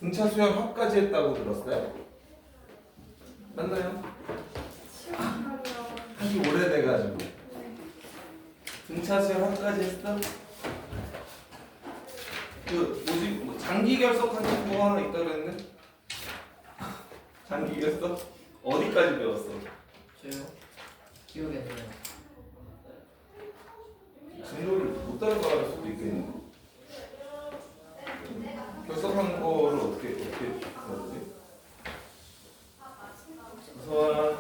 등차 수열 합까지 했다고 들었어요? 맞나요? 하기 오래돼가지고 등차 수열 합까지 했어? 그 뭐지? 뭐 장기 결석한 친구가 하나 있다 그랬는데? 장기 결석? 어디까지 배웠어? 저요? 기억이 안 나요. 진로를 못 따라갈 수도 있겠네. 결석한 거를 어떻게 해야지? 우선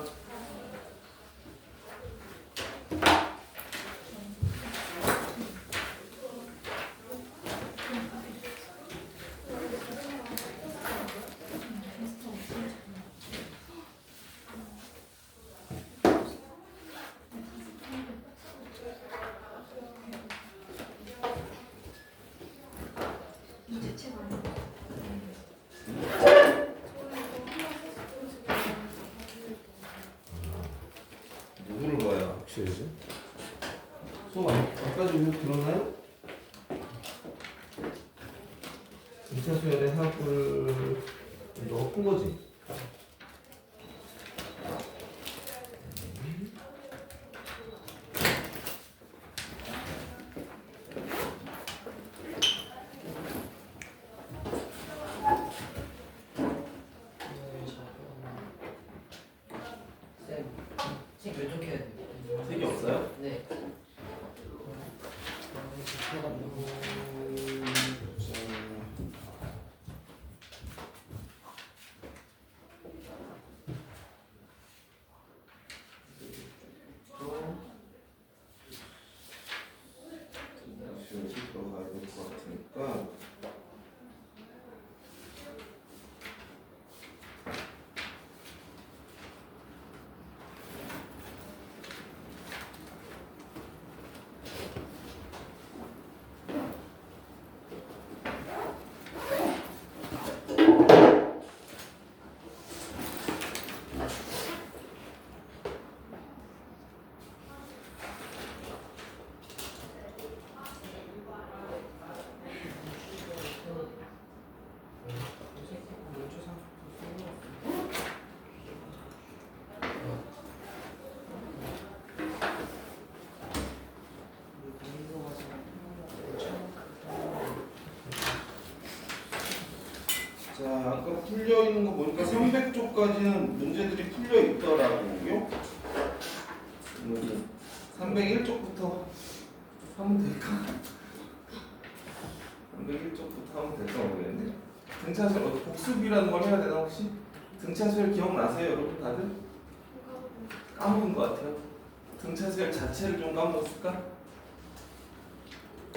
누구를 봐야 확실하지? 수업 아까 좀 들었나요? 등차 수열의 합을 너가 푼 거지? 쌤, 책 몇 쪽 해야 돼요? 책이 없어요? 네. 여기 들어가야 될 것 같으니까 자, 아까 풀려 있는 거 보니까 300쪽까지는 문제들이 풀려 있더라고요. 301쪽부터 하면 될까? 301쪽부터 하면 될까 모르겠는데. 등차수열 복습이라는 걸 해야 되나 혹시? 등차수열 기억나세요, 여러분 다들? 까먹은 것 같아요. 등차수열 자체를 좀 까먹었을까?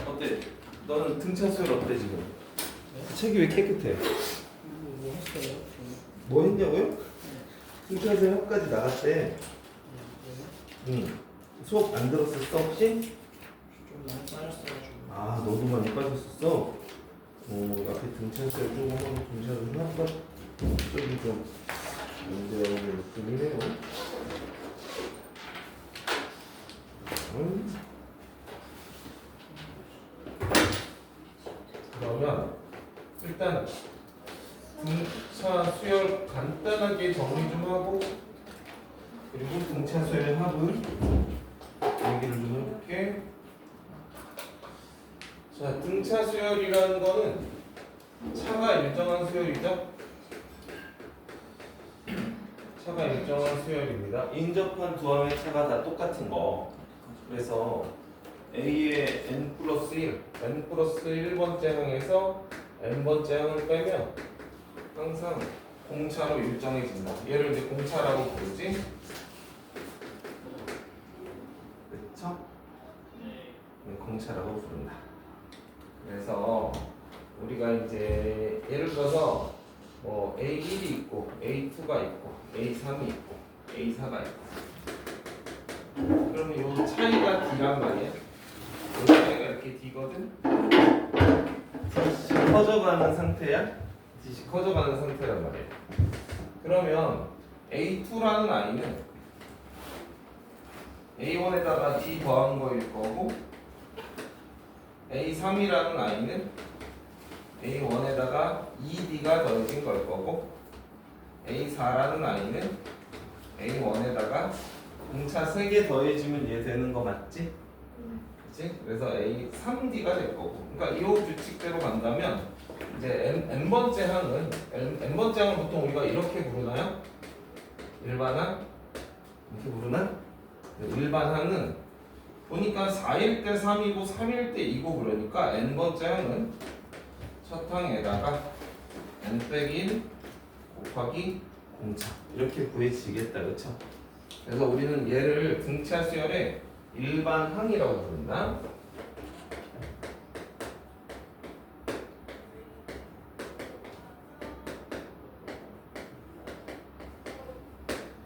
어때? 너는 등차수열 어때 지금? 책이 왜 깨끗해? 뭐 했어요? 뭐 했냐고요? 등차수열 합까지 나갔대. 응. 수업 안 들었었어 혹시? 좀 많이 빠졌어가지고. 아 너도 많이 빠졌었어? 앞에 등차수열 조금 하고 등차수열 합과 쪽이 좀 문제가 있긴 해요. 그러면 일단 등차 수열 간단하게 정리 좀 하고 그리고 등차 수열 합을 얘기를 좀 해볼게. 자, 등차 수열이라는 거는 차가 일정한 수열이죠. 차가 일정한 수열입니다. 인접한 두 함의 차가 다 똑같은 거. 그래서 A의 n 플러스 1, n 플러스 1번째 항에서 n번째 항을 빼면 항상 공차로 일정해진다. 얘를 이제 공차라고 부르지. 그쵸? 공차라고 부른다. 그래서 우리가 이제 예를 들어서 뭐 A1이 있고 A2가 있고 A3이 있고 A4가 있고 그러면 이 차이가 D란 말이야. 이 차이가 이렇게 D거든. D씩 커져가는 상태야. D씩 커져가는 상태란 말이야. 그러면 A2라는 아이는 A1에다가 D 더한 거일 거고 A3이라는 아이는 A1에다가 2B가 더해진 걸 거고 A4라는 아이는 A1에다가 공차 3개 더해지면 얘 되는 거 맞지? 그치? 그래서 A3D가 될 거고 그러니까 이 규칙대로 간다면 이제 n번째 항은 n번째 항은 보통 우리가 이렇게 부르나요? 일반항? 이렇게 부르나? 일반 항은 보니까 4일 때 3이고 3일 때 2고 그러니까 n번째 항은 첫 항에다가 n-1 곱하기 공차 이렇게 구해지겠다 그쵸? 그래서 우리는 얘를 등차 수열의 일반 항이라고 부른다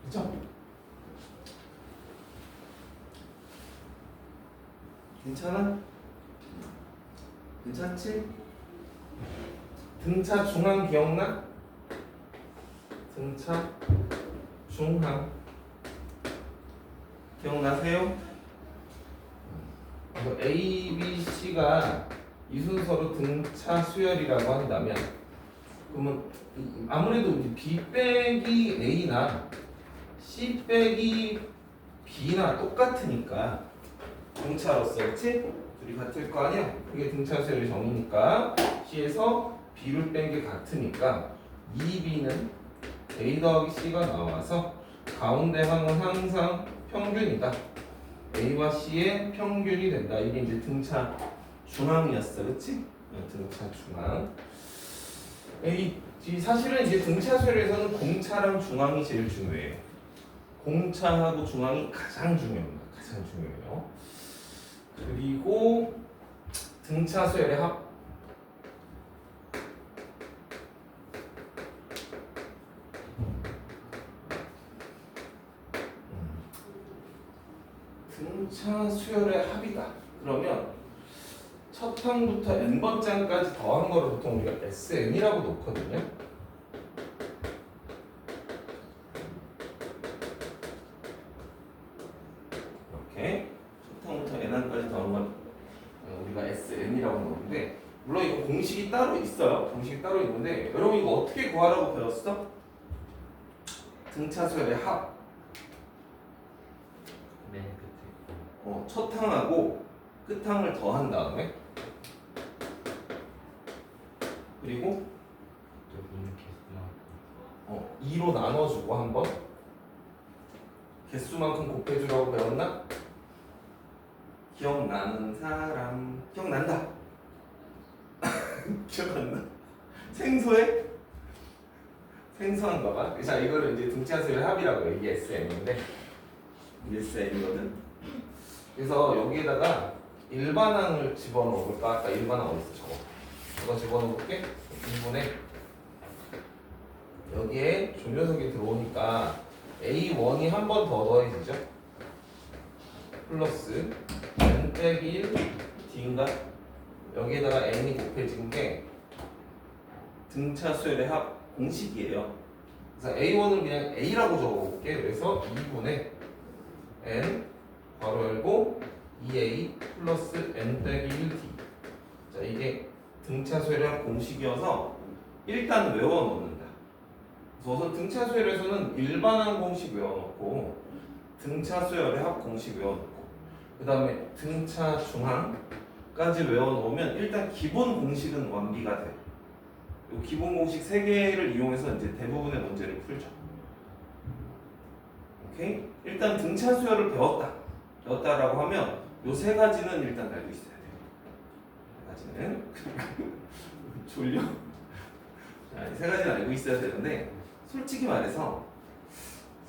그쵸? 괜찮아? 괜찮지? 등차 중항 기억나? 등차 중항 기억나세요? A, B, C가 이 순서로 등차 수열이라고 한다면 그러면 아무래도 B 빼기 A나 C 빼기 B나 똑같으니까 등차로서 그치? 둘이 같을 거 아니야? 그게 등차 수열의 정의니까 C에서 B를 뺀 게 같으니까 2B는 A 더하기 C가 나와서 가운데 항은 항상 평균이다 A와 C의 평균이 된다 이게 이제 등차 중항이었어 그치? 등차 중항 사실은 이제 등차 수열에서는 공차랑 중항이 제일 중요해요 공차하고 중항이 가장 중요합니다 가장 중요해요 그리고 등차 수열의 합 등차 수열의 합이다 그러면 첫 항부터 n번째 항까지 더한 거를 보통 우리가 SN이라고 놓거든요 이렇게 첫 항부터 n항까지 더한 건 우리가 SN이라고 놓는데 물론 이거 공식이 따로 있어요 공식이 따로 있는데 여러분 이거 어떻게 구하라고 배웠어? 등차 수열의 합 맨 끝에 첫 항하고 끝 항을 더한 다음에 그리고 또 이렇게 해서 2로 나눠주고 한번 개수만큼 곱해주라고 배웠나? 기억나는 사람 기억난다 기억 안 나? 생소해? 생소한가 봐. 자 이거를 이제 등차 수열의 합이라고 해. 이게 SN인데 이게 SN이거든. 그래서 여기에다가 일반항을 집어넣어 볼까? 아까 일반항 어딨어 저거 집어넣어 볼게. 2분의 여기에 조녀석이 들어오니까 A1이 한 번 더 더해지죠. 플러스 n 빼기 1 D인가? 여기에다가 n이 곱해진 게 등차 수열의 합 공식이에요. 그래서 A1은 그냥 A라고 적어볼게. 그래서 2분의 n 괄호 열고 2A 플러스 n 빼기 1D. 자 이게 등차 수열의 합 공식이어서 일단 외워놓는다. 그래서 우선 등차 수열에서는 일반항 공식 외워놓고 등차 수열의 합 공식 외워놓고 그 다음에 등차 중항까지 외워놓으면 일단 기본 공식은 완비가 돼. 이 기본 공식 3개를 이용해서 이제 대부분의 문제를 풀죠. 오케이? 일단 등차 수열을 배웠다라고 하면 이 3가지는 일단 알고 있어야 돼요. 3가지는 졸려? 자, 이 3가지는 알고 있어야 되는데 솔직히 말해서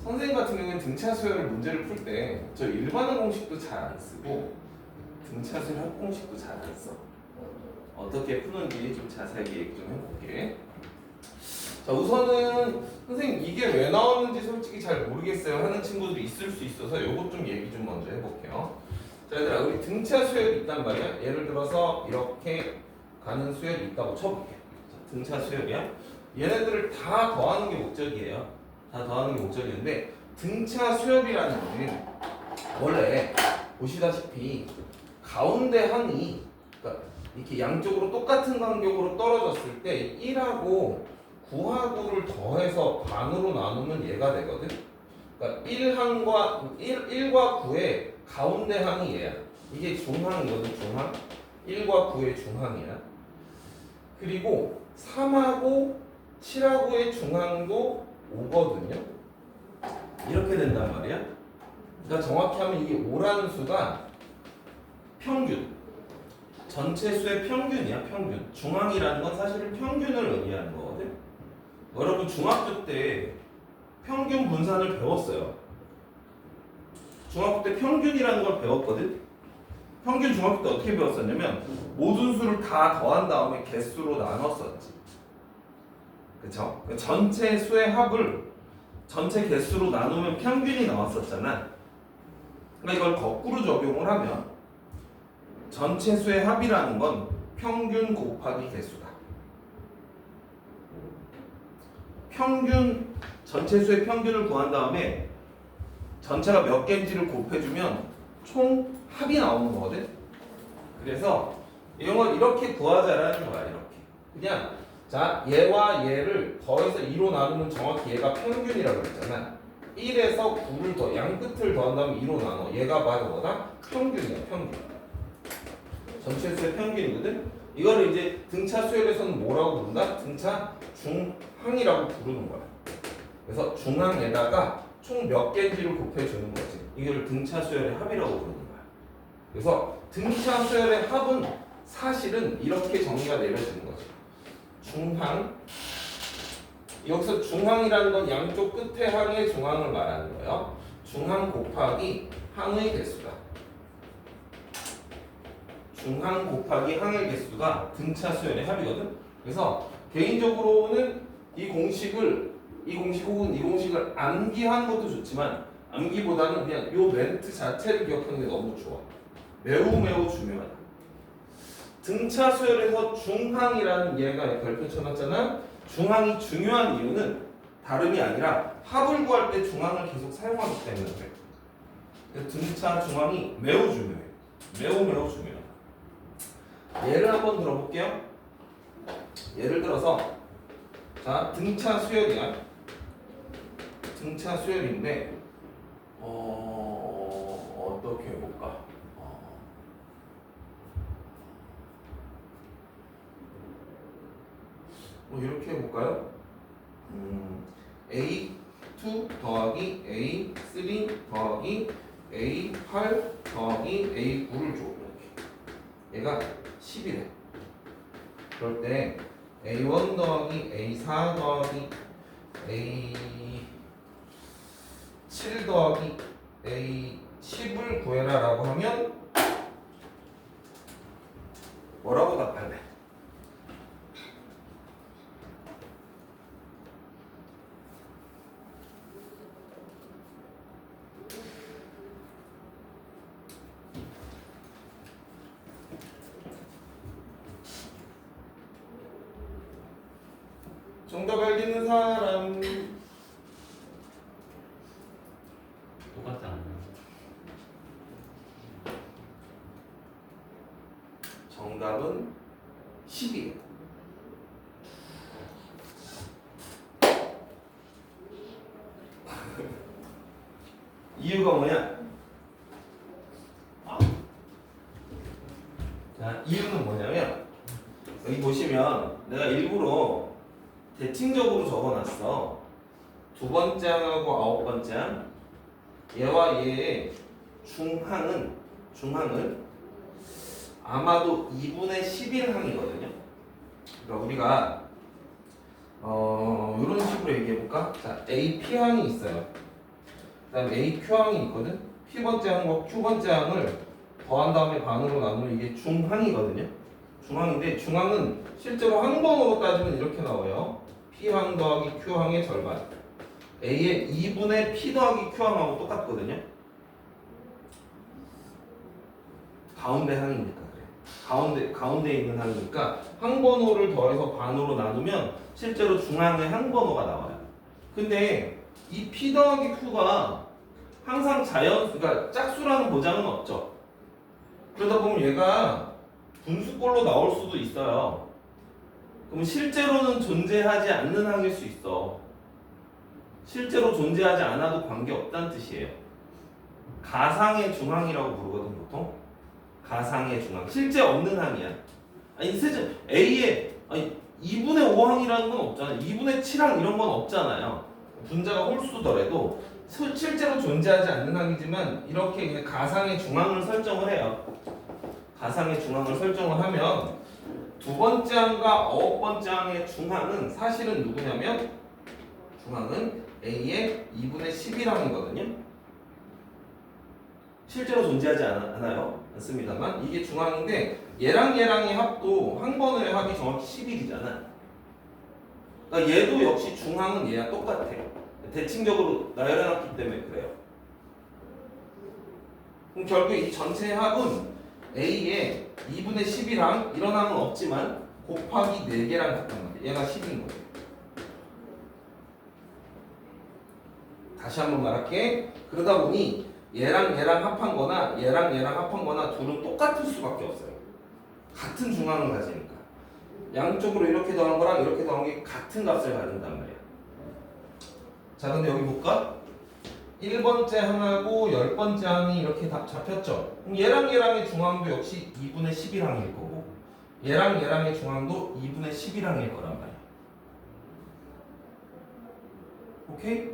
선생님 같은 경우는 등차 수열을 문제를 풀 때 저 일반항 공식도 잘 안 쓰고 등차 수열 합 공식도 잘 안 써. 어떻게 푸는지 좀 자세하게 얘기 좀 해볼게. 자 우선은 선생님 이게 왜 나왔는지 솔직히 잘 모르겠어요 하는 친구들이 있을 수 있어서 요것 좀 얘기 좀 먼저 해볼게요. 자 얘들아 우리 등차 수열이 있단 말이야. 예를 들어서 이렇게 가는 수열이 있다고 쳐볼게. 자, 등차 수열이야. 얘네들을 다 더하는 게 목적이에요. 다 더하는 게 목적인데 등차 수열이라는 거는 원래 보시다시피 가운데 항이 그러니까 이렇게 양쪽으로 똑같은 간격으로 떨어졌을 때 1하고 9하고를 더해서 반으로 나누면 얘가 되거든. 그러니까 1과 9의 가운데 항이 얘야. 이게 중항이거든. 중항. 1과 9의 중항이야. 그리고 3하고 7하고의 중항도 5거든요. 이렇게 된단 말이야. 그러니까 정확히 하면 이게 5라는 수가 평균, 전체 수의 평균이야. 평균. 중항이라는 건 사실은 평균을 의미하는 거거든. 여러분 중학교 때 평균 분산을 배웠어요. 중학교 때 평균이라는 걸 배웠거든. 평균 중학교 때 어떻게 배웠었냐면 모든 수를 다 더한 다음에 개수로 나눴었지. 그쵸? 전체 수의 합을 전체 개수로 나누면 평균이 나왔었잖아. 그러니까 이걸 거꾸로 적용을 하면 전체 수의 합이라는 건 평균 곱하기 개수다. 평균, 전체 수의 평균을 구한 다음에 전체가 몇 개인지를 곱해주면 총 합이 나오는 거거든. 그래서 이런 걸 이렇게 구하자라는 거야. 이렇게 그냥 자 얘와 얘를 더해서 2로 나누면 정확히 얘가 평균이라고 그랬잖아. 1에서 9를 더 양끝을 더한 다음에 2로 나눠. 얘가 바로 뭐다? 평균이야. 평균. 전체 수의 평균이거든. 이거를 이제 등차 수열에서는 뭐라고 부른다? 등차 중항이라고 부르는 거야. 그래서 중항에다가 총 몇 개인지를 곱해주는 거지. 이걸 등차 수열의 합이라고 부르는 거야. 그래서 등차 수열의 합은 사실은 이렇게 정의가 내려지는 거지. 중항. 여기서 중항이라는 건 양쪽 끝에 항의 중항을 말하는 거예요. 중항 곱하기 항의 개수다. 중항 곱하기 항의 개수가 등차 수열의 합이거든. 그래서 개인적으로는 이 공식 혹은 이 공식을 암기하는 것도 좋지만 암기보다는 그냥 요 멘트 자체를 기억하는 게 너무 좋아. 매우 중요하다. 등차 수열에서 중항이라는 얘가 별표 쳐놨잖아. 중항이 중요한 이유는 다름이 아니라 합을 구할 때 중항을 계속 사용하기 때문에 그래. 그래서 등차 중항이 매우 중요해. 매우 중요해. 예를 한번 들어볼게요. 예를 들어서 자 등차 수열이야. 등차 수열인데 어떻게 해볼까? 이렇게 해볼까요? A2 더하기 A3 더하기 A8 더하기 A9를 줘. 이렇게. 얘가 10이래. 그럴 때 A1 더하기 A4 더하기 A7 더하기 A10을 구해라 라고 하면 뭐라고 답할래? 정답 알겠는 사람. 똑같지 않나요? 정답은 10이에요. 이유가 뭐냐? 자, 이유는 뭐냐면 여기 보시면 내가 일부러 대칭적으로 적어놨어. 두 번째 항하고 아홉 번째 항. 얘와 얘의 중항은 아마도 2분의 11항이거든요. 그러니까 우리가 이런 식으로 얘기해볼까? 자, AP항이 있어요. 그 다음에 AQ항이 있거든. P번째 항과 Q번째 항을 더한 다음에 반으로 나누면 이게 중항이거든요. 중항인데 중항은 실제로 항번호로 따지면 이렇게 나와요. P항 더하기 Q항의 절반. A의 2분의 P 더하기 Q항하고 똑같거든요. 가운데 항이니까 그래. 가운데 있는 항이니까 항번호를 더해서 반으로 나누면 실제로 중항의 항번호가 나와요. 근데 이 P 더하기 Q가 항상 그러니까 짝수라는 보장은 없죠. 그러다 보면 얘가 분수꼴로 나올 수도 있어요. 그럼 실제로는 존재하지 않는 항일 수 있어. 실제로 존재하지 않아도 관계없다는 뜻이에요. 가상의 중항이라고 부르거든 보통. 가상의 중항. 실제 없는 항이야. 아니 실제 A에 아니 2분의 5항이라는 건 없잖아요. 2분의 7항 이런 건 없잖아요. 분자가 홀수더라도 실제로 존재하지 않는 항이지만 이렇게 그냥 가상의 중항을 설정을 해요. 가상의 중항을 설정을 하면 두 번째 항과 9번째 항의 중항은 사실은 누구냐면 중항은 A의 2분의 11항이거든요. 실제로 존재하지 않아요. 않습니다만 이게 중항인데 얘랑 얘랑의 합도 한 번의 합이 정확히 11이잖아. 그러니까 얘도 역시 중항은 얘랑 똑같아. 대칭적으로 나열해놨기 때문에 그래요. 그럼 결국 이 전체 합은 A의 2분의 11항 이런 항은 없지만 곱하기 4개랑 같단 말이야. 얘가 10인 거예요. 다시 한번 말할게. 그러다 보니 얘랑 얘랑 합한 거나 얘랑 얘랑 합한 거나 둘은 똑같을 수밖에 없어요. 같은 중항을 가지니까. 양쪽으로 이렇게 더한 거랑 이렇게 더한 게 같은 값을 가진단 말이야. 자, 근데 여기 볼까? 1번째 항하고 10번째 항이 이렇게 다 잡혔죠? 그럼 얘랑 얘랑의 중항도 역시 2분의 11항일 거고 얘랑 얘랑의 중항도 2분의 11항일 거란 말이야. 오케이?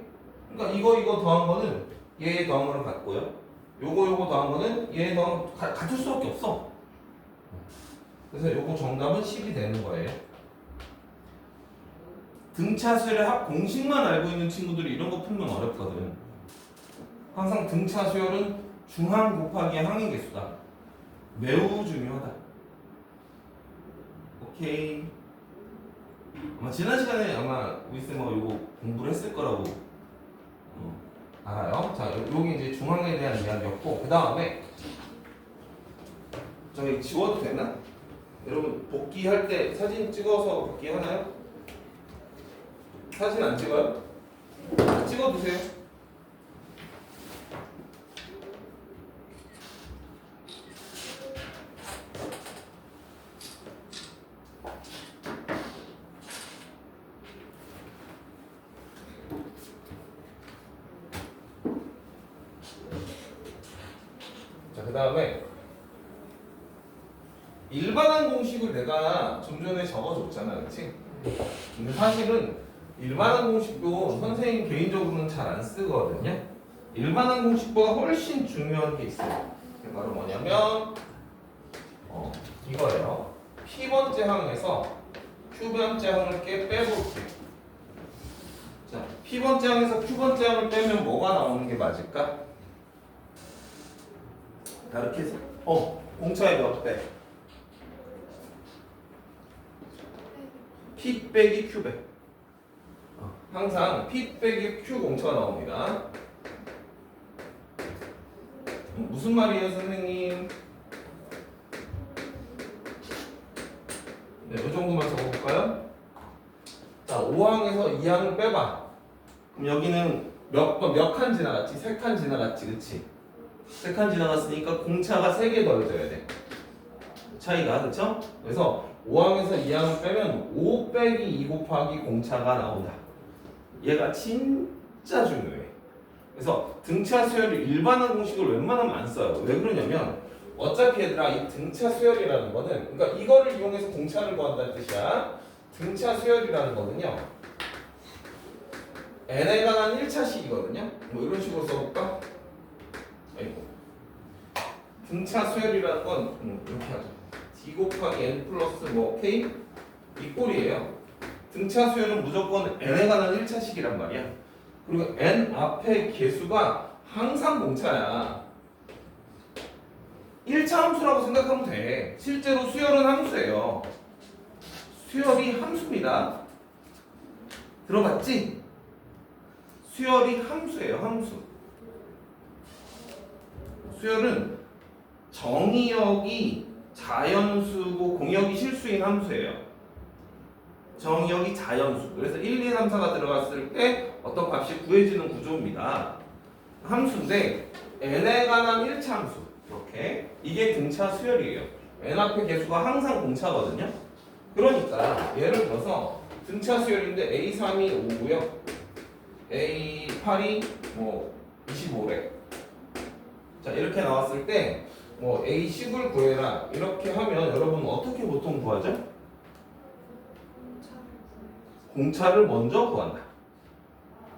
그러니까 이거 더한 거는 얘 더한 거랑 같고요. 요거 더한 거는 얘 더한 거 같을 수밖에 없어. 그래서 요거 정답은 10이 되는 거예요. 등차수열의 합 공식만 알고 있는 친구들이 이런 거 풀면 어렵거든. 항상 등차수열은 중항 곱하기 항의 개수다. 매우 중요하다. 오케이. 아마 지난 시간에 아마 우리 쌤하고 요거 공부를 했을 거라고 알아요. 자, 여기 이제 중항에 대한 이야기였고 그 다음에 저희 지워도 되나? 여러분 복귀할 때 사진 찍어서 복귀하나요? 사진 안 찍어요? 찍어두세요. 자, 그 다음에 일반항 공식을 내가 좀 전에 적어줬잖아, 그치? 근데 사실은 일반항 공식도 선생님 개인적으로는 잘 안 쓰거든요. 일반항 공식보다 훨씬 중요한 게 있어요. 그게 바로 뭐냐면 이거예요. P번째 항에서 Q번째 항을 빼볼게. 자, P번째 항에서 Q번째 항을 빼면 뭐가 나오는 게 맞을까? 이렇게 해서 공차의 몇 배? P 빼기 Q배. 항상 P 빼기 Q 공차가 나옵니다. 무슨 말이에요, 선생님? 네, 이 정도만 적어볼까요? 자, 5항에서 2항을 빼봐. 그럼 여기는 몇 칸 지나갔지? 3칸 지나갔지, 그치? 3칸 지나갔으니까 공차가 3개 더해져야 돼. 차이가, 그쵸? 그래서 5항에서 2항을 빼면 5 빼기 2 곱하기 공차가 나온다. 얘가 진짜 중요해. 그래서 등차 수열이 일반항 공식을 웬만하면 안 써요. 왜 그러냐면 어차피 얘들아 이 등차 수열이라는 거는 그러니까 이거를 이용해서 공차를 구한다는 뜻이야. 등차 수열이라는 거는요. n에 관한 1차식이거든요. 뭐 이런 식으로 써볼까? 아이고. 등차 수열이라는 건 이렇게 하죠. d 곱하기 n 플러스 뭐 k 이 꼴이에요. 등차 수열은 무조건 n에 관한 1차식이란 말이야. 그리고 n 앞에 개수가 항상 공차야. 1차 함수라고 생각하면 돼. 실제로 수열은 함수예요. 수열이 함수입니다. 들어봤지? 수열이 함수예요. 함수. 수열은 정의역이 자연수고 공역이 실수인 함수예요. 정의역이 자연수. 그래서 1, 2, 3, 4가 들어갔을 때 어떤 값이 구해지는 구조입니다. 함수인데 n에 관한 1차 함수. 이렇게. 이게 등차 수열이에요. n 앞에 개수가 항상 공차거든요. 그러니까 예를 들어서 등차 수열인데 A3이 5고요. A8이 뭐 25래. 자, 이렇게 나왔을 때 뭐 A10을 구해라 이렇게 하면 여러분 어떻게 보통 구하죠? 공차를 먼저 구한다.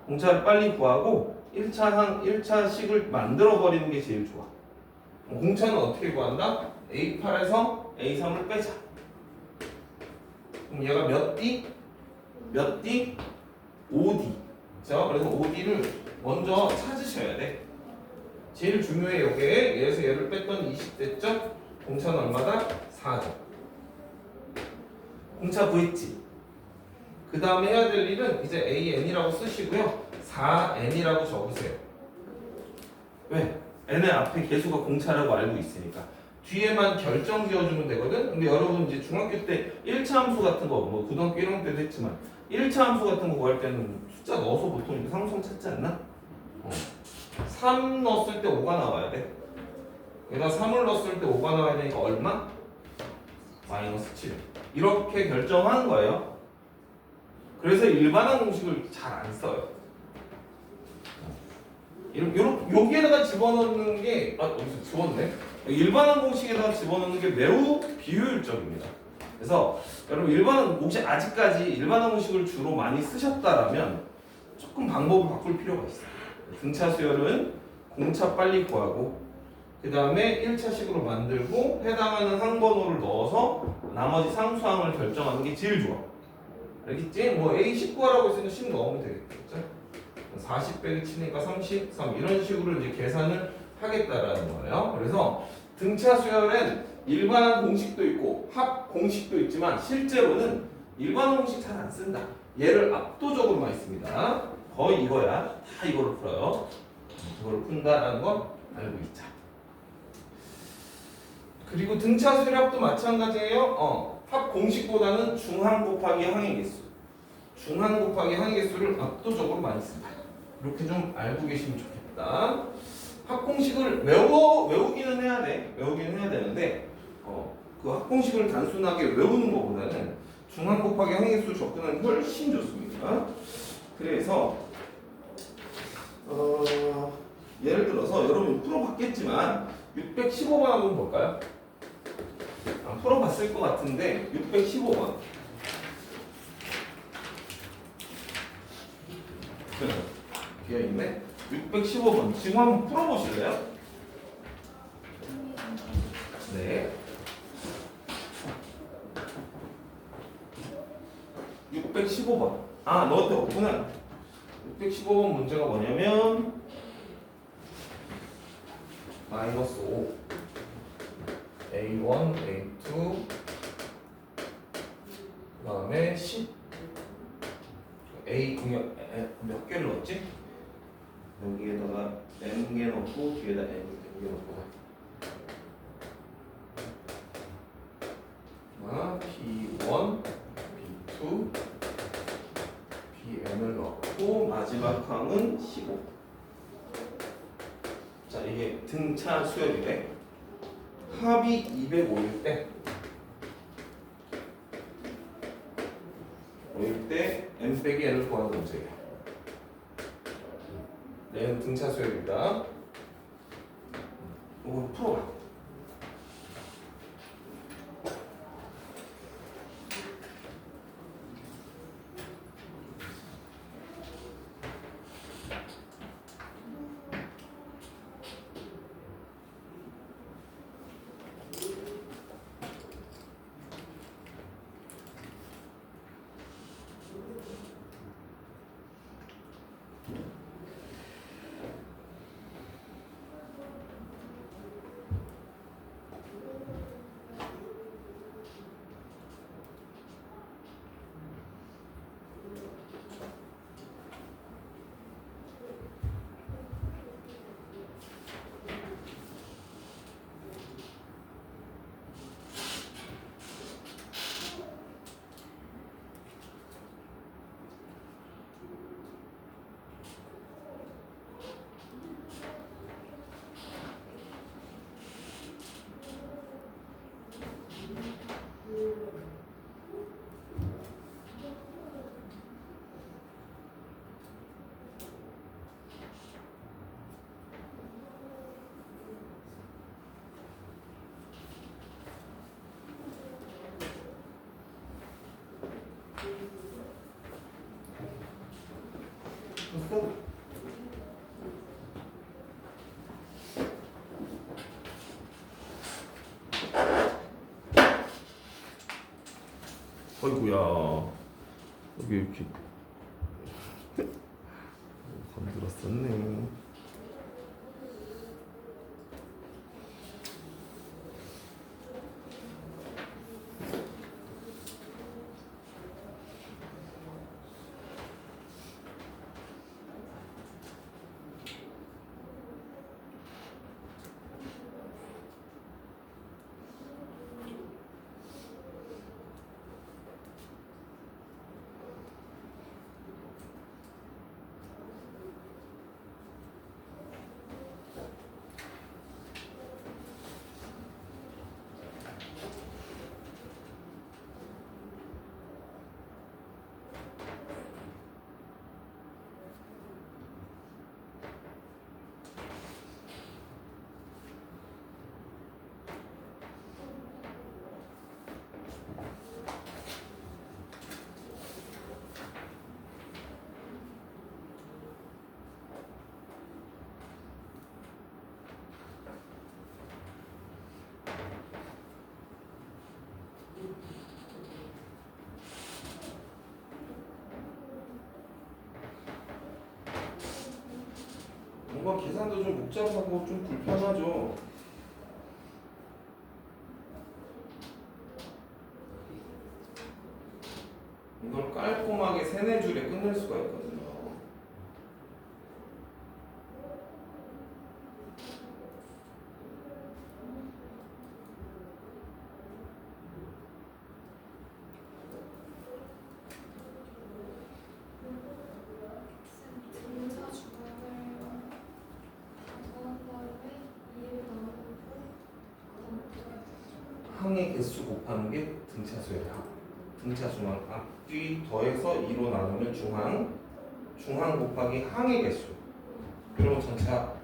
공차를 빨리 구하고 1차식을 만들어 버리는 게 제일 좋아. 공차는 어떻게 구한다? A8에서 A3을 빼자. 그럼 얘가 몇 D? 몇 D? 5D. 자, 그래서 5D를 먼저 찾으셔야 돼. 제일 중요해. 요게 얘에서 얘를 뺐더니 20대죠? 공차는 얼마다? 4죠. 공차 구했지. 그 다음에 해야 될 일은 이제 AN이라고 쓰시고요. 4N이라고 적으세요. 왜? N의 앞에 개수가 공차라고 알고 있으니까. 뒤에만 결정 지어주면 되거든? 근데 여러분 이제 중학교 때 1차 함수 같은 거, 뭐 고등학교 1학년 때도 했지만 1차 함수 같은 거 구할 때는 숫자 넣어서 보통 이렇게 상수성 찾지 않나? 3 넣었을 때 5가 나와야 돼. 여기다 3을 넣었을 때 5가 나와야 되니까 얼마? 마이너스 7. 이렇게 결정하는 거예요. 그래서 일반항 공식을 잘 안 써요. 여기에다가 집어넣는 게, 여기서 집어넣네? 일반항 공식에다가 집어넣는 게 매우 비효율적입니다. 그래서 여러분 일반항 공식, 아직까지 일반항 공식을 주로 많이 쓰셨다라면 조금 방법을 바꿀 필요가 있어요. 등차 수열은 공차 빨리 구하고 그 다음에 1차식으로 만들고 해당하는 항번호를 넣어서 나머지 상수항을 결정하는 게 제일 좋아. 알겠지? 뭐 A10 구하라고 했으니까 10 넣으면 되겠죠? 40 빼기 7이니까 33 이런 식으로 이제 계산을 하겠다라는 거예요. 그래서 등차 수열엔 일반항 공식도 있고 합 공식도 있지만 실제로는 일반항 공식 잘 안 쓴다. 얘를 압도적으로 많이 씁니다. 거의 이거야. 다 이거를 풀어요. 이걸 푼다라는 건 알고 있자. 그리고 등차 수열합도 마찬가지예요. 합 공식보다는 중항 곱하기 항의 개수. 중항 곱하기 항의 개수를 압도적으로 많이 쓴다. 이렇게 좀 알고 계시면 좋겠다. 합 공식을 외우기는 해야 돼. 외우기는 해야 되는데 그 합 공식을 단순하게 외우는 것보다는 중항 곱하기 항의 개수 접근하는 게 훨씬 좋습니다. 그래서 예를 들어서 여러분 풀어봤겠지만 615번 한번 볼까요? 풀어봤을 것 같은데 615번 비어있네. 615번 지금 한번 풀어보실래요? 네. 615번 너한테 없구나. 615번 문제가 뭐냐면 마이너스 5 A1, A2 그 다음에 10 A 몇 개를 넣었지? 여기에다가 N개 넣고 뒤에다 N개 넣고 P1, P2, PN을 넣고 마지막 항은 15. 자, 이게 등차 수열이래. 합이 205일 때 n 빼기 n을 구하는 문제예요. 얘는 등차 수열입니다. 이거 풀어봐. F. 어이구야. 여기 이렇게 건드렸었네. 뭔가 계산도 좀 복잡하고 좀 불편하죠. 이걸 깔끔하게 세네 줄에 끝낼 수가 있거든요. 항의 개수 곱하는 게 등차수예요. 등차 중항 앞뒤 더해서 2로 나누면 중항, 중항 곱하기 항의 개수. 그러면 전차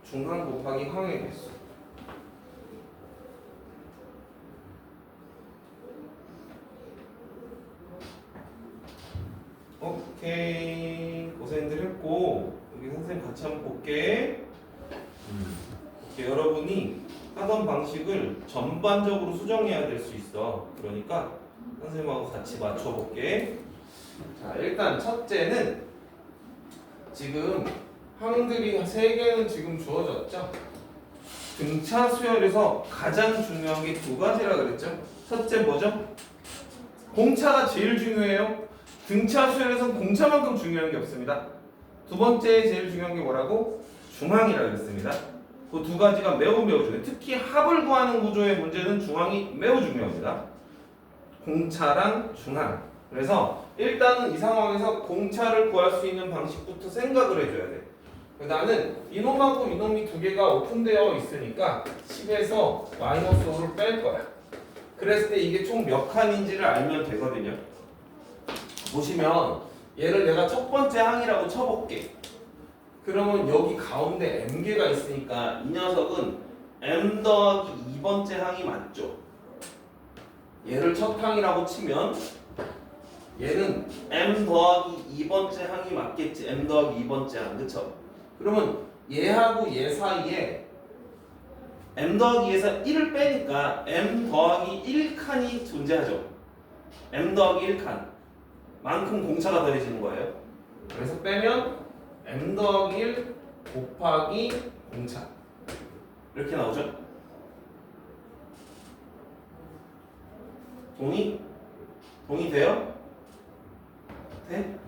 중항 곱하기 항의 개수. 오케이, 고생들 했고 여기 선생님 같이 한번 볼게. 이렇게 여러분이 하던 방식을 전반적으로 수정해야 될 수 있어. 그러니까 선생님하고 같이 맞춰볼게. 자, 일단 첫째는 지금 항들이 3개는 지금 주어졌죠. 등차 수열에서 가장 중요한 게 2가지라 그랬죠. 첫째 뭐죠? 공차가 제일 중요해요. 등차 수열에서는 공차만큼 중요한 게 없습니다. 두 번째 제일 중요한 게 뭐라고? 중항이라 그랬습니다. 그 2가지가 매우 중요해요. 특히 합을 구하는 구조의 문제는 중항이 매우 중요합니다. 공차랑 중항. 그래서 일단은 이 상황에서 공차를 구할 수 있는 방식부터 생각을 해줘야 돼. 나는 이놈하고 이놈이 2개가 오픈되어 있으니까 10에서 마이너스 5를 뺄 거야. 그랬을 때 이게 총 몇 칸인지를 알면 되거든요. 보시면 얘를 내가 첫 번째 항이라고 쳐볼게. 그러면 여기 가운데 m개가 있으니까 이 녀석은 m 더하기 2번째 항이 맞죠? 얘를 첫 항이라고 치면 얘는 m 더하기 2번째 항이 맞겠지. m 더하기 2번째 항, 그쵸? 그러면 얘하고 얘 사이에 m 더하기 2에서 1을 빼니까 m 더하기 1칸이 존재하죠. m 더하기 1칸 만큼 공차가 더해지는 거예요. 그래서 빼면 m 더하기 1 곱하기 공차 이렇게 나오죠? 동의? 동의돼요? 돼?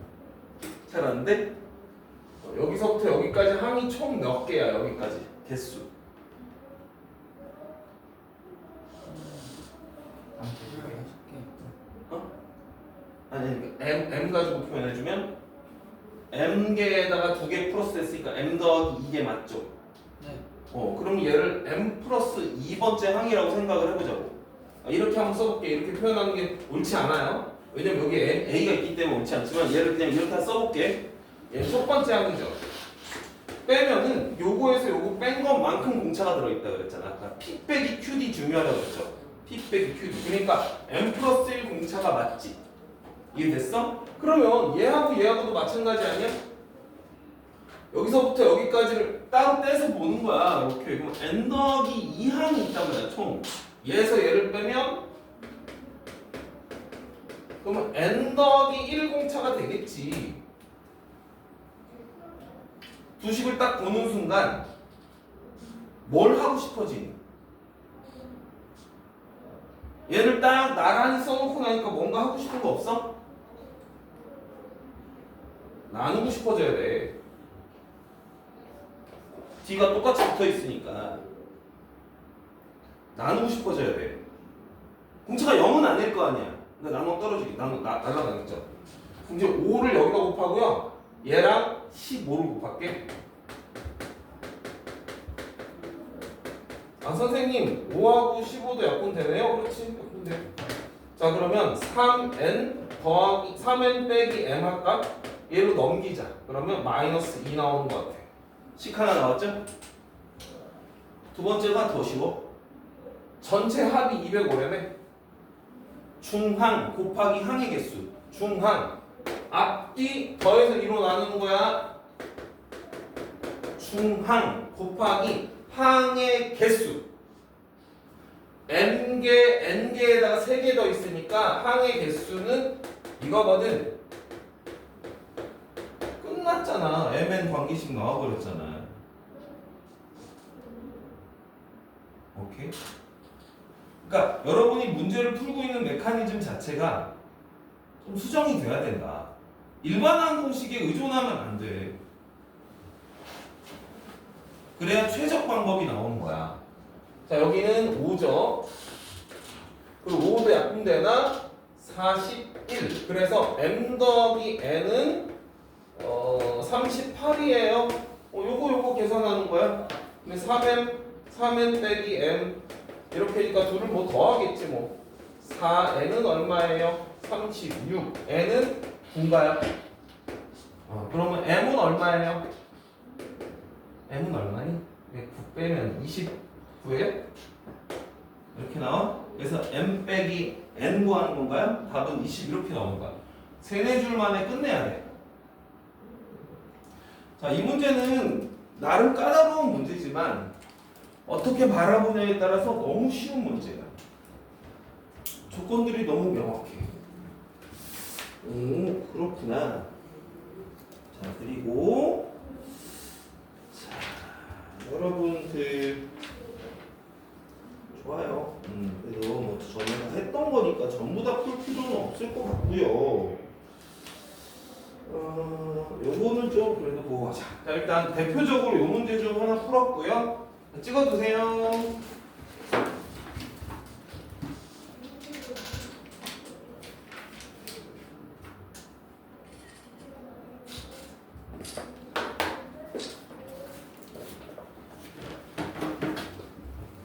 잘 안 돼? 여기서부터 여기까지 항이 총 몇 개야? 여기까지 개수. 아니 m 가지고 표현해주면 m개에다가 2개 플러스 했으니까 m 더하기 2개 맞죠? 네. 그럼 얘를 m 플러스 2번째 항이라고 생각을 해보자고. 이렇게 한번 써볼게. 이렇게 표현하는 게 옳지 않아요. 왜냐면 여기 a가 있기 때문에 옳지 않지만 얘를 그냥 이렇게 써볼게. 얘는 첫 번째 항이죠. 빼면은 요거에서 요거 뺀 것만큼 공차가 들어있다 그랬잖아. 아까 p 빼기 qd 중요하다고 그랬죠. p 빼기 qd. 그러니까 m 플러스 1 공차가 맞지. 이해됐어? 그러면 얘하고 얘하고도 마찬가지 아니야? 여기서부터 여기까지를 따로 떼서 보는 거야. 이렇게. 그럼 n 더하기 2항이 있단 말이야, 총. 얘에서 얘를 빼면 그러면 n 더하기 1 공차가 되겠지. 두식을 딱 보는 순간 뭘 하고 싶어지? 얘를 딱 나란히 써놓고 나니까 뭔가 하고 싶은 거 없어? 나누고 싶어져야 돼. D가 똑같이 붙어 있으니까 나누고 싶어져야 돼. 공차가 0은 아닐 거 아니야. 근데 나누면 떨어지게 날라가겠죠. 그럼 이제 5를 여기다 곱하고요. 얘랑 15를 곱할게. 아 선생님 5하고 15도 약분되네요? 그렇지 약분돼. 자 그러면 3n 더하기 3n 빼기 m 할까? 얘로 넘기자. 그러면 마이너스 2 나오는 것 같아. 식 하나 나왔죠? 두 번째가 더 쉬워. 전체 합이 205래네. 중항 곱하기 항의 개수. 중항 앞뒤 더해서 2로 나누는 거야. 중항 곱하기 항의 개수. n개에다가 3개 더 있으니까 항의 개수는 이거거든. 끝났잖아. mn 관계식 나와버렸잖아. 오케이? 그러니까 여러분이 문제를 풀고 있는 메커니즘 자체가 좀 수정이 돼야 된다. 일반항 공식에 의존하면 안 돼. 그래야 최적 방법이 나오는 거야. 자 여기는 5죠. 그리고 5도 약분되나? 41. 그래서 m 더하기 n은 38이에요. 요거 계산하는 거야. 근데 3n 빼기 m 이렇게 하니까 둘을 뭐 더하겠지 뭐. 4n은 얼마예요? 36. n은 9인가요? 그러면 m은 얼마예요? m은 얼마니? 9 빼면 29예요? 이렇게 나와? 그래서 m 빼기 n 구하는 건가요? 답은 20 이렇게 나오는 거야. 3-4줄 만에 끝내야 돼. 자, 이 문제는 나름 까다로운 문제지만 어떻게 바라보냐에 따라서 너무 쉬운 문제야. 조건들이 너무 명확해. 그렇구나. 자, 그리고 자, 여러분들 좋아요. 그래도 뭐 전에 했던 거니까 전부 다 풀 필요는 없을 것 같고요. 요거는 좀 그래도 보고 가자. 자, 일단 대표적으로 요 문제 좀 하나 풀었고요. 찍어두세요.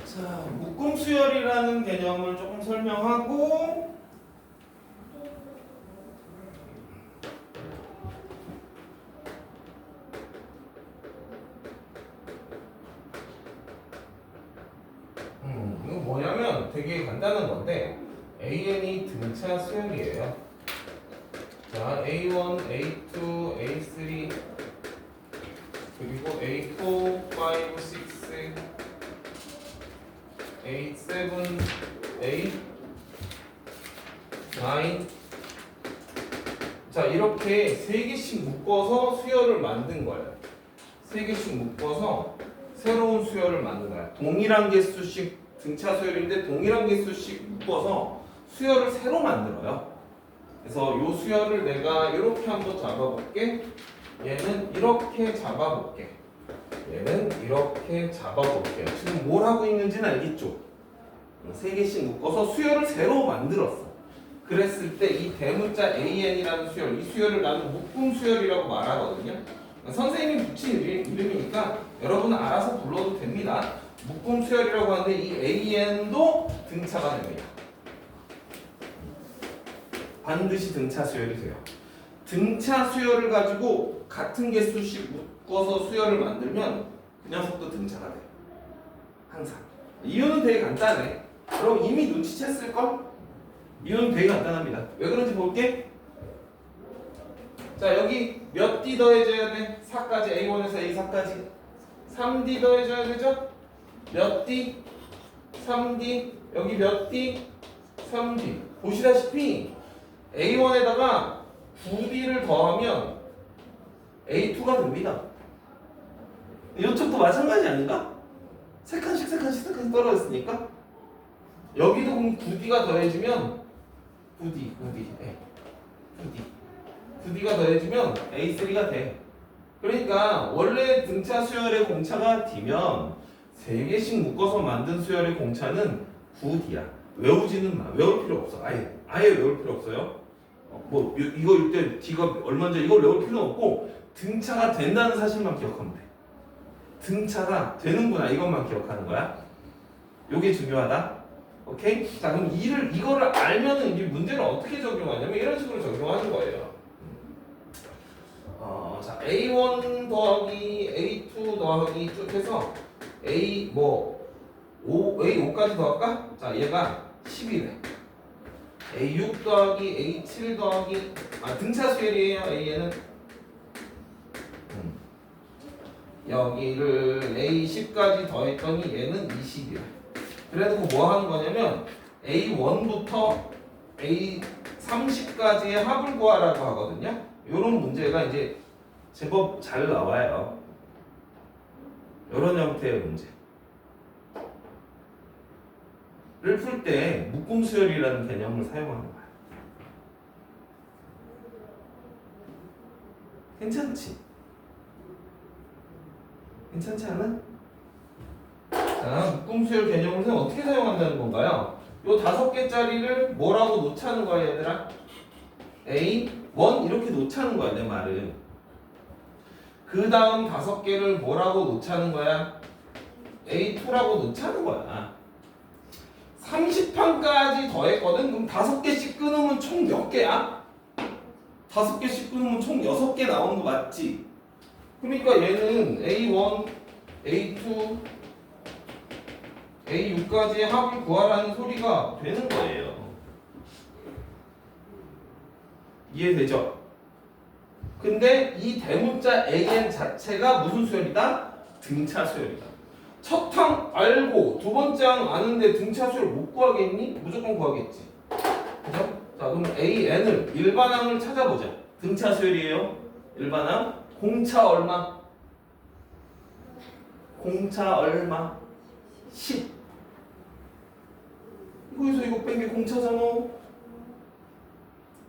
자, 묶음 수열이라는 개념을 조금 설명하고 이거 뭐냐면 되게 간단한 건데 AN이 등차 수열이에요. 자, A1, A2, A3 그리고 A4, 5, 6 8, 7, 8, 9 자 이렇게 3개씩 묶어서 수열을 만든 거예요. 3개씩 묶어서 새로운 수열을 만든 거야. 동일한 개수씩 등차 수열인데 동일한 개수씩 묶어서 수열을 새로 만들어요. 그래서 이 수열을 내가 이렇게 한번 잡아볼게. 얘는 이렇게 잡아볼게. 얘는 이렇게 잡아볼게요. 지금 뭘 하고 있는지는 알겠죠? 3개씩 묶어서 수열을 새로 만들었어. 그랬을 때 이 대문자 AN이라는 수열, 이 수열을 나는 묶음 수열이라고 말하거든요. 선생님이 붙인 이름이니까 여러분은 알아서 불러도 됩니다. 묶음 수열이라고 하는데 이 AN도 등차가 됩니다. 반드시 등차 수열이 돼요. 등차 수열을 가지고 같은 개수씩 묶어서 수열을 만들면 그 녀석도 등차가 돼. 항상. 이유는 되게 간단해. 그럼 이미 눈치챘을걸? 이유는 되게 간단합니다. 왜 그런지 볼게. 자 여기 몇 D 더해줘야 돼? 4까지 A1에서 A4까지 3D 더해줘야 되죠? 몇 D? 3D 여기 몇 D? 3D 보시다시피 A1에다가 9D를 더하면 A2가 됩니다. 이쪽도 마찬가지 아닌가? 세 칸씩 떨어졌으니까 여기도 그럼 9D가 더해지면 9D 9D가 더해지면 A3가 돼. 그러니까 원래 등차 수열의 공차가 D면 3개씩 묶어서 만든 수열의 공차는 9D야. 외우지는 마. 외울 필요 없어. 아예 외울 필요 없어요. 뭐 이거 이때 D가 얼마인지 이걸 외울 필요는 없고 등차가 된다는 사실만 기억하면 돼. 등차가 되는구나 이것만 기억하는 거야. 요게 중요하다. 오케이? 자 그럼 이거를 알면은 이 문제를 어떻게 적용하냐면 이런 식으로 적용하는 거예요. 자 A1 더하기 A2 더하기 쭉 해서 A5까지 더할까? 자 얘가 10이래. A6 더하기 A7 더하기 등차 수열이에요. A에는 여기를 A10까지 더했더니 얘는 20이야. 그래놓고 뭐 하는 거냐면 A1부터 A30까지의 합을 구하라고 하거든요. 요런 문제가 이제 제법 잘 나와요. 요런 형태의 문제를 풀 때 묶음수열이라는 개념을 사용하는 거야. 괜찮지? 괜찮지 않아? 자, 묶음수열 개념을 어떻게 사용한다는 건가요? 요 5개짜리를 뭐라고 놓자는 거야, 얘들아? A1 이렇게 놓자는 거야, 내 말은. 그 다음 5개를 뭐라고 놓자는 거야? A2라고 놓자는 거야. 30판까지 더했거든? 그럼 5개씩 끊으면 총 몇 개야? 5개씩 끊으면 총 6개 나오는 거 맞지? 그러니까 얘는 A1, A2, A6까지의 합을 구하라는 소리가 되는 거예요. 이해되죠? 근데 이 대문자 AN 자체가 무슨 수열이다? 등차 수열이다. 첫 항 알고 두 번째 항 아는데 등차 수열 못 구하겠니? 무조건 구하겠지. 그죠? 자 그럼 AN을 일반항을 찾아보자. 등차 수열이에요. 일반항. 공차 얼마? 공차 얼마? 10. 이거에서 이거 뺀 게 공차잖아.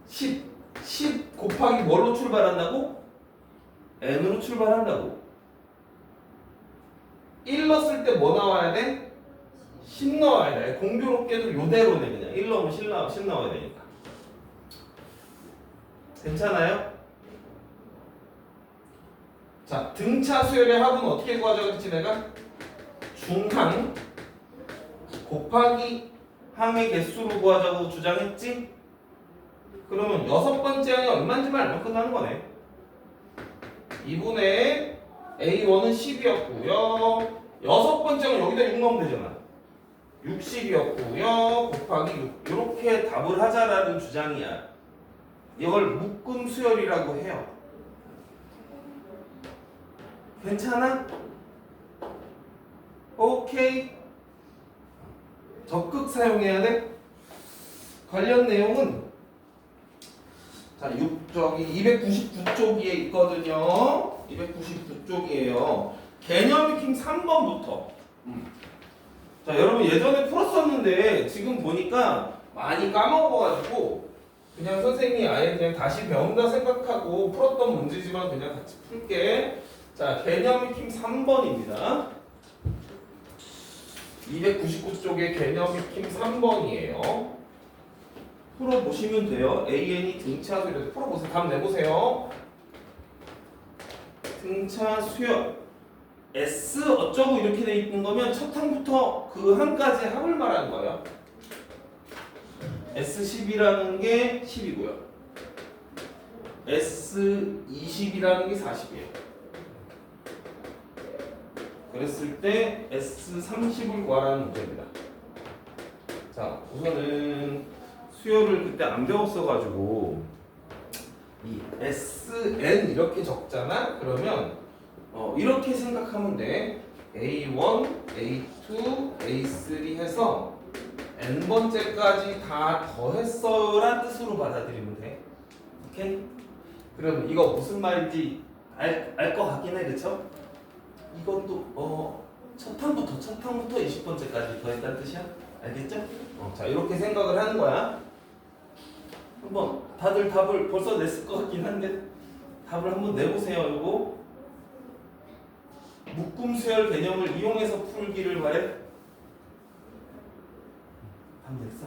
10 곱하기 뭘로 출발한다고? n으로 출발한다고. 1 넣었을 때 뭐 나와야 돼? 10 나와야 돼. 공교롭게도 요대로네 그냥. 1 넣으면 10 나와야 되니까. 괜찮아요? 자, 등차 수열의 합은 어떻게 구하자고 했지 내가? 중항 곱하기 항의 개수로 구하자고 주장했지? 그러면 6번째 항이 얼마인지만 알면 끝나는 거네. 2분의 A1은 10이었고요. 6번째 항은 여기다 6 넣으면 되잖아. 60이었고요. 곱하기 6. 이렇게 답을 하자라는 주장이야. 이걸 묶음 수열이라고 해요. 괜찮아? 오케이. 적극 사용해야 돼. 관련 내용은 자, 299쪽에 있거든요. 299쪽이에요. 개념 익힘 3번부터. 자, 여러분 예전에 풀었었는데 지금 보니까 많이 까먹어가지고 그냥 선생님이 아예 그냥 다시 배운다 생각하고 풀었던 문제지만 그냥 같이 풀게. 자, 개념 익힘 3번입니다. 299쪽에 개념 익힘 3번이에요. 풀어보시면 돼요. AN이 등차 수열. 풀어보세요. 답 내보세요. 등차 수열. S 어쩌고 이렇게 돼 있는 거면 첫 항부터 그 항까지 합을 말하는 거예요. S10이라는 게 10이고요. S20이라는 게 40이에요. 그랬을 때 S30을 구하라는 문제입니다. 자, 우선은 수열을 그때 안 배웠어가지고 이 SN 이렇게 적잖아? 그러면 이렇게 생각하면 돼. A1, A2, A3 해서 n번째까지 다 더했어란 뜻으로 받아들이면 돼. 오케이? 그럼 이거 무슨 말인지 알 것 같긴 해, 그쵸? 이것도 첫 항부터 20번째까지 더했다는 뜻이야? 알겠죠? 자, 이렇게 생각을 하는 거야. 한번 다들 답을 벌써 냈을 것 같긴 한데 답을 한번 내보세요. 이거 묶음 수열 개념을 이용해서 풀기를 바래. 답 냈어?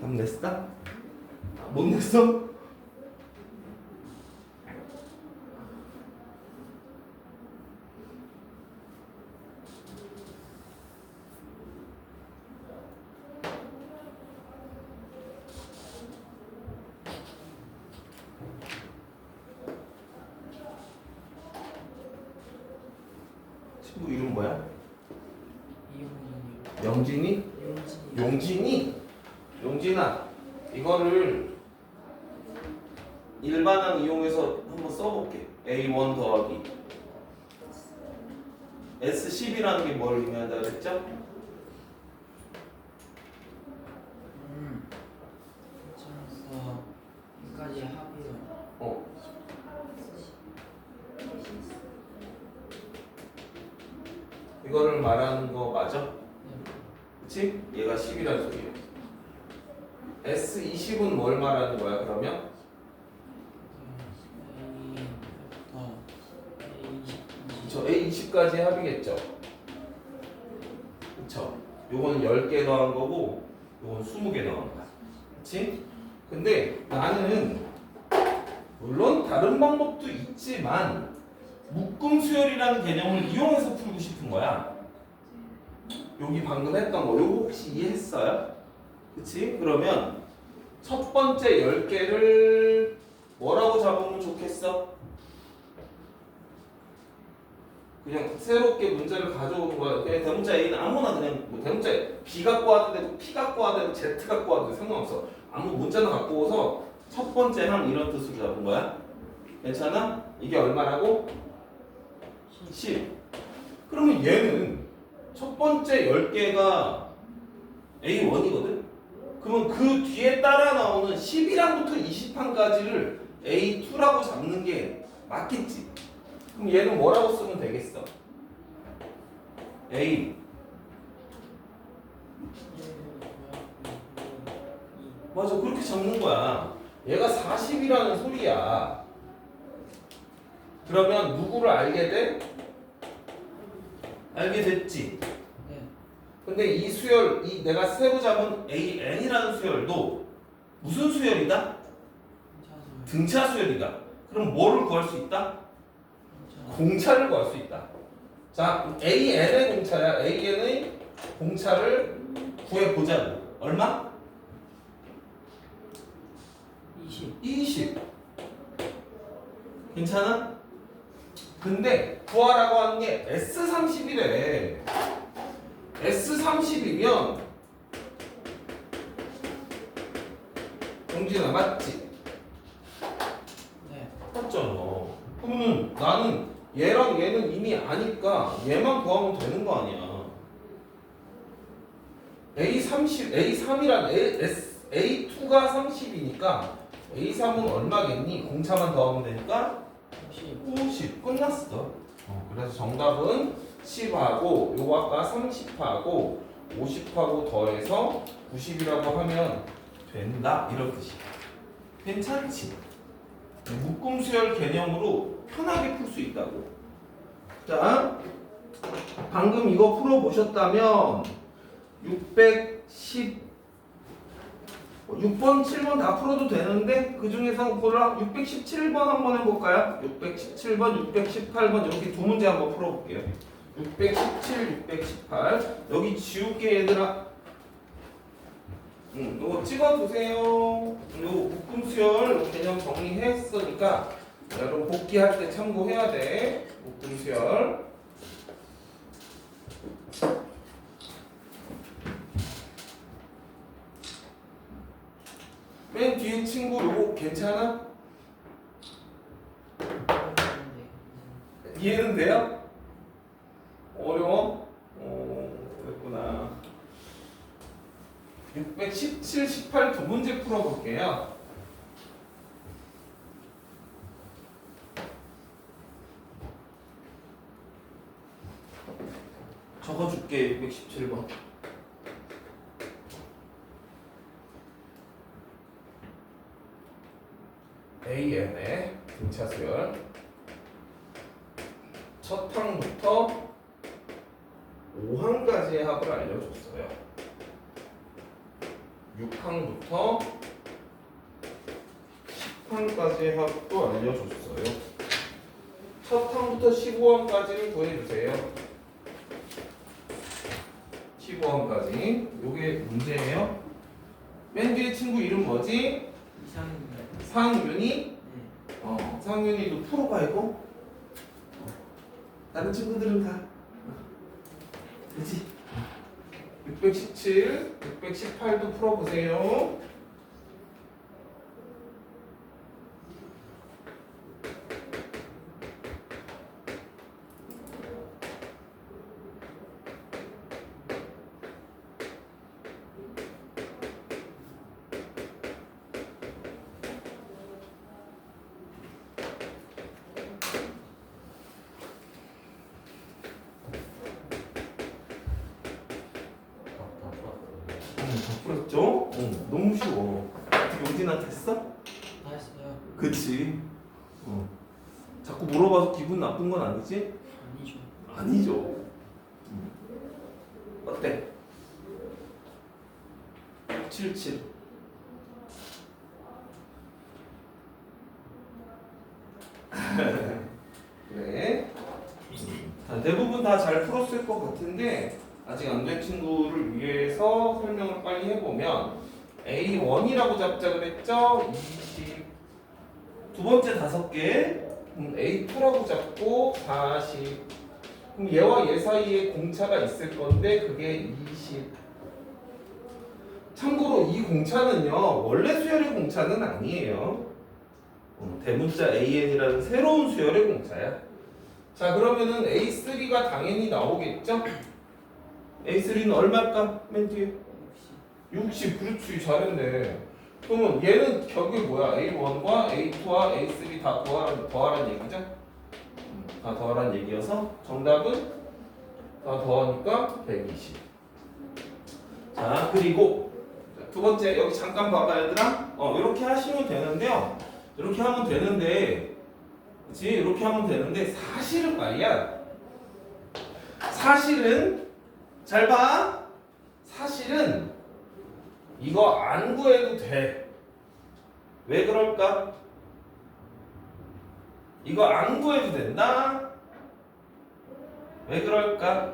답 냈어? 못 냈어? 친구 이름 뭐야? 이용진이요. 영진이? 용진이. 용진아, 이거를 일반항 이용해서 한번 써볼게. A1 더하기 S10이라는 게 뭘 의미한다 그랬죠? 괜찮았어. 여기까지 합이요. 어. 이거를 말하는 거 맞아? 그치? 얘가 10이란 소리야. S20은 뭘 말하는 거야 그러면? 저 A20까지 합이겠죠? 그쵸? 요거는 10개 더한 거고 요건 20개 더한 거야. 그치? 근데 나는 물론 다른 방법도 있지만 묶음 수열이라는 개념을 이용해서 풀고 싶은 거야. 여기 방금 했던 거 요거 혹시 이해했어요? 그치? 그러면 첫 번째 10개를 뭐라고 잡으면 좋겠어? 그냥 새롭게 문제를 가져오는 거야. 그냥 대문자 A는 아무나 그냥 뭐 대문자 B 갖고 와도 되고 P 갖고 와도 되고 Z 갖고 와도 상관없어. 아무 문자나 갖고 오서 첫 번째 항 이런 뜻으로 잡은 거야. 괜찮아? 이게 얼마라고? 10. 그러면 얘는 첫 번째 10개가 A1이거든? 그러면 그 뒤에 따라 나오는 10이랑부터 20항까지를 A2라고 잡는 게 맞겠지? 그럼 얘는 뭐라고 쓰면 되겠어? A. 맞아, 그렇게 잡는 거야. 얘가 40이라는 소리야. 그러면 누구를 알게 돼? 알게 됐지? 네. 근데 이 수열, 이 내가 새로 잡은 AN이라는 수열도 무슨 수열이다? 괜찮아요. 등차 수열이다. 그럼 뭐를 구할 수 있다? 공차를 구할 수 있다. 자, AN의 공차야. AN의 공차를 구해보자고. 얼마? 20. 20. 괜찮아? 근데 구하라고 하는 게 S30이래. S30이면 용진아 맞지? 네. 맞잖아. 그러면 나는 얘랑 얘는 이미 아니까 얘만 구하면 되는 거 아니야. A3이란 A2가 30이니까 A3은 얼마겠니? 공차만 더하면 되니까 50. 끝났어. 그래서 정답은 10하고 요거 아까 30하고 50하고 더해서 90이라고 하면 된다 이런 뜻이야. 괜찮지? 묶음 수열 개념으로 편하게 풀 수 있다고. 자, 방금 이거 풀어보셨다면 66번, 7번 다 풀어도 되는데 그 중에서 골라 617번 한번 해볼까요? 617번, 618번 이렇게 두 문제 한번 풀어볼게요. 617, 618 여기 지울게 얘들아. 이거 찍어두세요. 요 묶음 수열 개념 정리했으니까 여러분 복귀할 때 참고해야 돼. 묶음 수열. 괜찮아? 네. 이해는 돼요? 어려워? 그랬구나. 617, 18 두 문제 풀어볼게요. 적어줄게. 617번. AN의 등차 수열 첫 항부터 5항까지의 합을 알려줬어요. 6항부터 10항까지의 합도 알려줬어요. 첫 항부터 15항까지를 구해주세요. 15항까지. 요게 문제예요. 맨 뒤에 친구 이름 뭐지? 이상입니다. 상윤이? 네. 상윤이도 풀어봐 이거. 다른 친구들은 다. 그치? 617, 618도 풀어보세요. 다 풀었죠? 너무 쉬워. 용진한테 했어? 다 했어요. 그치. 자꾸 물어봐서 기분 나쁜 건 아니지? 아니죠. 아니죠. 어때? 77. 그래. 자, 대부분 다 잘 풀었을 것 같은데 아직 안 된 친구를 위해서 설명을 빨리 해보면 A1이라고 잡자 그랬죠? 20. 두 번째 5개. A2라고 잡고 40. 그럼 얘와 얘 사이에 공차가 있을 건데 그게 20. 참고로 이 공차는요 원래 수열의 공차는 아니에요. 대문자 AN이라는 새로운 수열의 공차야. 자 그러면은 A3가 당연히 나오겠죠? A3는 얼마일까? 맨 뒤에 60. 그렇지 잘했네. 그러면 얘는 결국에 뭐야? A1과 A2와 A3 다 더하란 얘기죠? 다 더하란 얘기여서 정답은 다 더하니까 120. 자 그리고 두 번째 여기 잠깐 봐봐 얘들아. 이렇게 하시면 되는데요. 이렇게 하면 되는데 그치? 이렇게 하면 되는데 사실은 말이야. 사실은 잘 봐. 사실은 이거 안 구해도 돼. 왜 그럴까? 이거 안 구해도 된다. 왜 그럴까?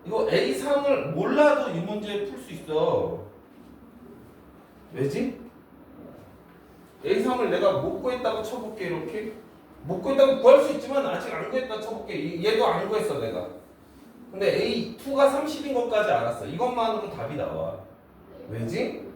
이거 A3을 몰라도 이 문제 풀 수 있어. 왜지? A3을 내가 못 구했다고 쳐볼게. 이렇게 못 구했다고 구할 수 있지만 아직 안 구했다 쳐볼게. 얘도 안 구했어 내가. 근데 A2가 30인 것까지 알았어. 이것만으로 답이 나와. 왜지?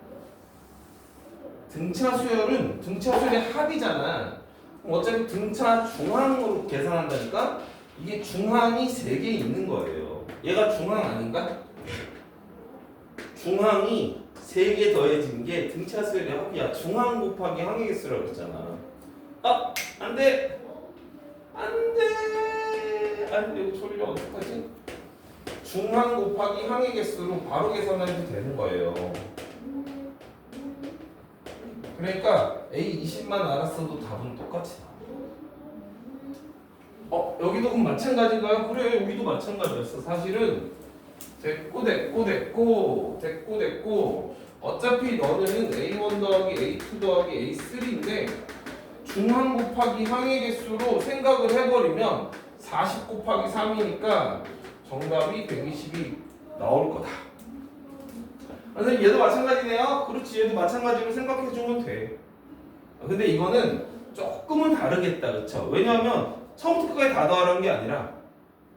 등차 수열은 등차 수열의 합이잖아. 그럼 어차피 등차 중항으로 계산한다니까 이게 중항이 3개 있는 거예요. 얘가 중항 아닌가? 중항이 3개 더해진 게 등차 수열의 합이야. 중항 곱하기 항의 개수라고 했잖아. 안 돼! 안 돼! 안 돼! 이거 졸려 어떡하지? 중항 곱하기 항의 개수로 바로 계산해도 되는 거예요. 그러니까 A20만 알았어도 답은 똑같이 나와. 여기도 그럼 마찬가지인가요? 그래 여기도 마찬가지였어. 사실은 됐고 어차피 너는 A1 더하기 A2 더하기 A3인데 중항 곱하기 항의 개수로 생각을 해버리면 40 곱하기 3이니까 정답이 120이 나올 거다. 선생님 얘도 마찬가지네요. 그렇지 얘도 마찬가지로 생각해주면 돼. 근데 이거는 조금은 다르겠다. 그쵸? 왜냐하면 처음부터 끝까지 다 더하라는 게 아니라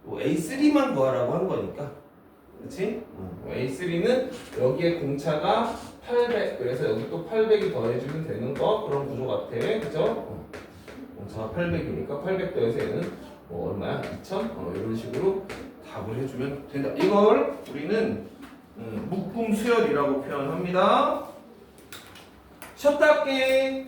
A3만 구하라고 한 거니까 그렇지? A3는 여기에 공차가 800 그래서 여기 또 800이 더해주면 되는 거 그런 구조 같아 그죠? 공차가 800이니까 800 더해서 얘는 뭐 얼마야? 2000? 이런 식으로 답을 해주면 된다 이걸 우리는 묶음 수열이라고 표현합니다 쉬었다 할게